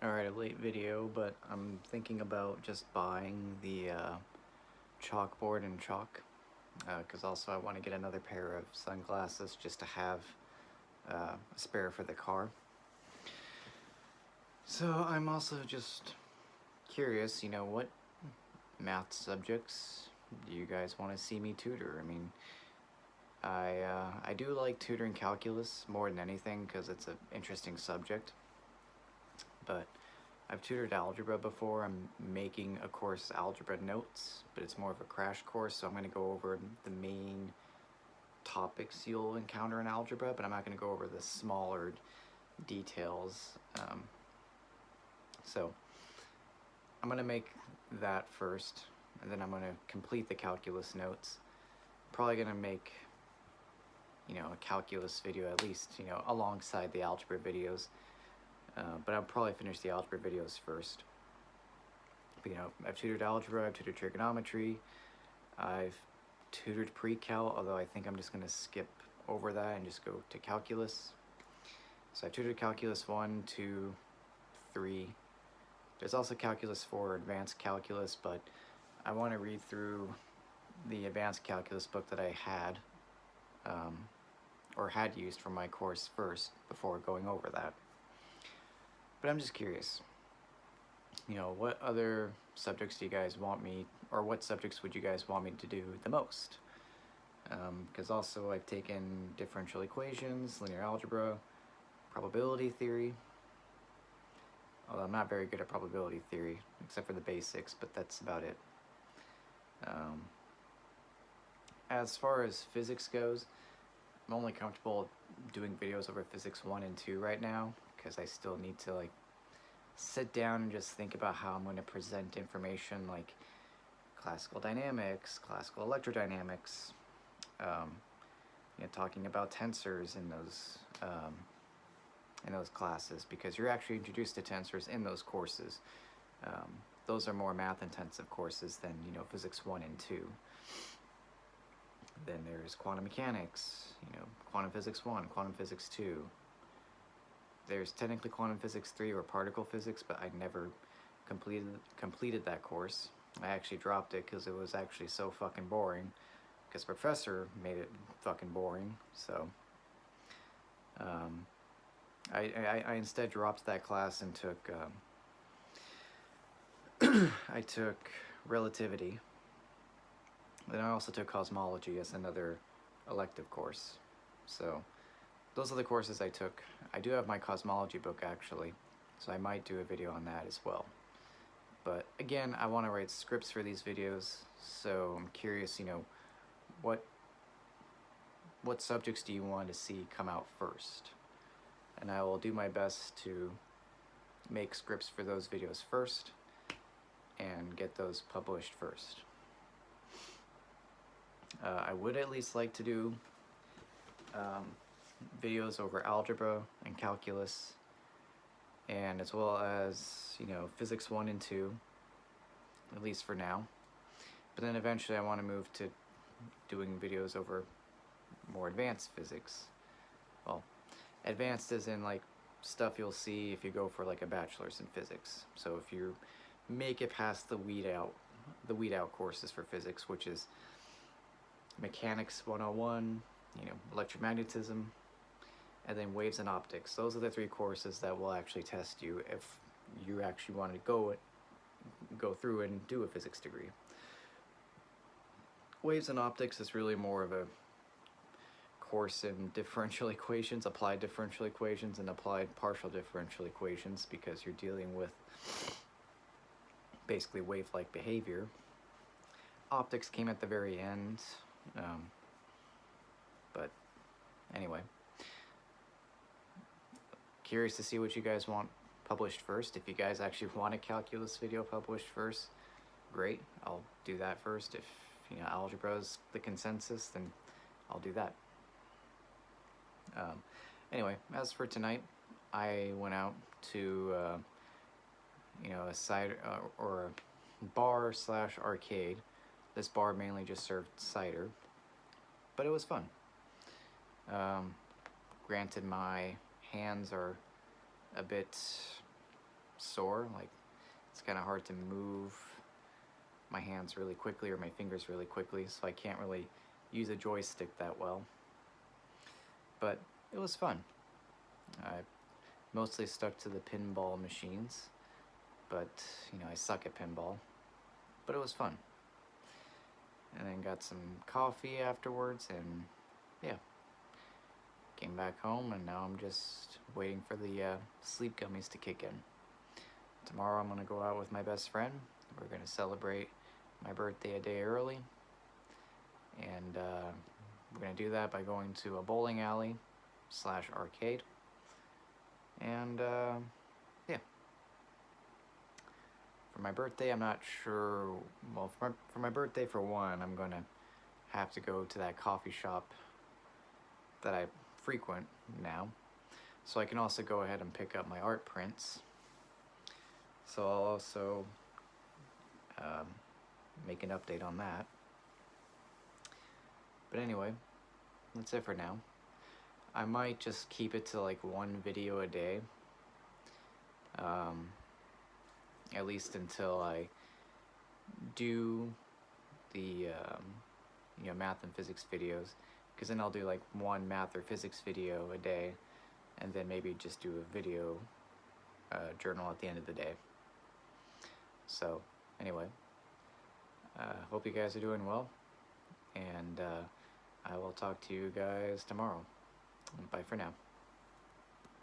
Alright, a late video, but I'm thinking about just buying the chalkboard and chalk, because also I want to get another pair of sunglasses just to have a spare for the car. So I'm also just curious, what math subjects do you guys want to see me tutor? I mean, I do like tutoring calculus more than anything because it's an interesting subject, but I've tutored algebra before. I'm making a course algebra notes, but it's more of a crash course, so I'm going to go over the main topics you'll encounter in algebra, but I'm not going to go over the smaller details. So I'm going to make that first, and then I'm going to complete the calculus notes. Probably going to make, a calculus video at least, alongside the algebra videos. But I'll probably finish the algebra videos first. But, I've tutored algebra, I've tutored trigonometry, I've tutored pre-cal, although I think I'm just going to skip over that and just go to calculus. So I've tutored calculus 1, 2, 3. There's also calculus 4, advanced calculus, but I want to read through the advanced calculus book that I had, or had used for my course first before going over that. But I'm just curious, what other subjects do you guys want me, or what subjects would you guys want me to do the most? Because also I've taken differential equations, linear algebra, probability theory, although I'm not very good at probability theory, except for the basics, but that's about it. As far as physics goes, I'm only comfortable doing videos over physics 1 and 2 right now, because I still need to sit down and just think about how I'm going to present information like classical dynamics, classical electrodynamics, talking about tensors in those classes, because you're actually introduced to tensors in those courses. Those are more math-intensive courses than physics 1 and 2. Then there's quantum mechanics, quantum physics 1, quantum physics 2. There's technically quantum physics 3 or particle physics, but I never completed that course. I actually dropped it because it was actually so fucking boring, because professor made it fucking boring. So I instead dropped that class and took I took relativity. Then I also took cosmology as another elective course. So those are the courses I took. I do have my cosmology book actually, so I might do a video on that as well. But again, I want to write scripts for these videos, so I'm curious, what subjects do you want to see come out first? And I will do my best to make scripts for those videos first and get those published first. I would at least like to do videos over algebra and calculus, and as well as physics 1 and 2, at least for now. But then eventually I want to move to doing videos over more advanced physics. Well, advanced as in stuff you'll see if you go for a bachelor's in physics. So if you make it past the weed out courses for physics, which is mechanics 101, electromagnetism, and then waves and optics. Those are the 3 courses that will actually test you if you actually want to go through and do a physics degree. Waves and optics is really more of a course in differential equations, applied differential equations, and applied partial differential equations, because you're dealing with basically wave-like behavior. Optics came at the very end, but anyway. Curious to see what you guys want published first. If you guys actually want a calculus video published first, great, I'll do that first. If algebra is the consensus, then I'll do that. Anyway, as for tonight, I went out to a cider or a bar / arcade. This bar mainly just served cider, but it was fun. Granted, my hands are a bit sore. Like, it's kind of hard to move my hands really quickly or my fingers really quickly, so I can't really use a joystick that well. But it was fun. I mostly stuck to the pinball machines, but you know, I suck at pinball. But it was fun. And then got some coffee afterwards, and yeah, came back home, and now I'm just waiting for the sleep gummies to kick in. Tomorrow I'm gonna go out with my best friend. We're gonna celebrate my birthday a day early, and we're gonna do that by going to a bowling alley / arcade, and yeah. For my birthday, I'm not sure. Well, for my birthday, for one, I'm gonna have to go to that coffee shop that I frequent now, so I can also go ahead and pick up my art prints. So I'll also make an update on that. But anyway, that's it for now. I might just keep it to like one video a day, at least until I do the math and physics videos, because then I'll do like one math or physics video a day, and then maybe just do a video journal at the end of the day. So anyway, hope you guys are doing well, and I will talk to you guys tomorrow. Bye for now.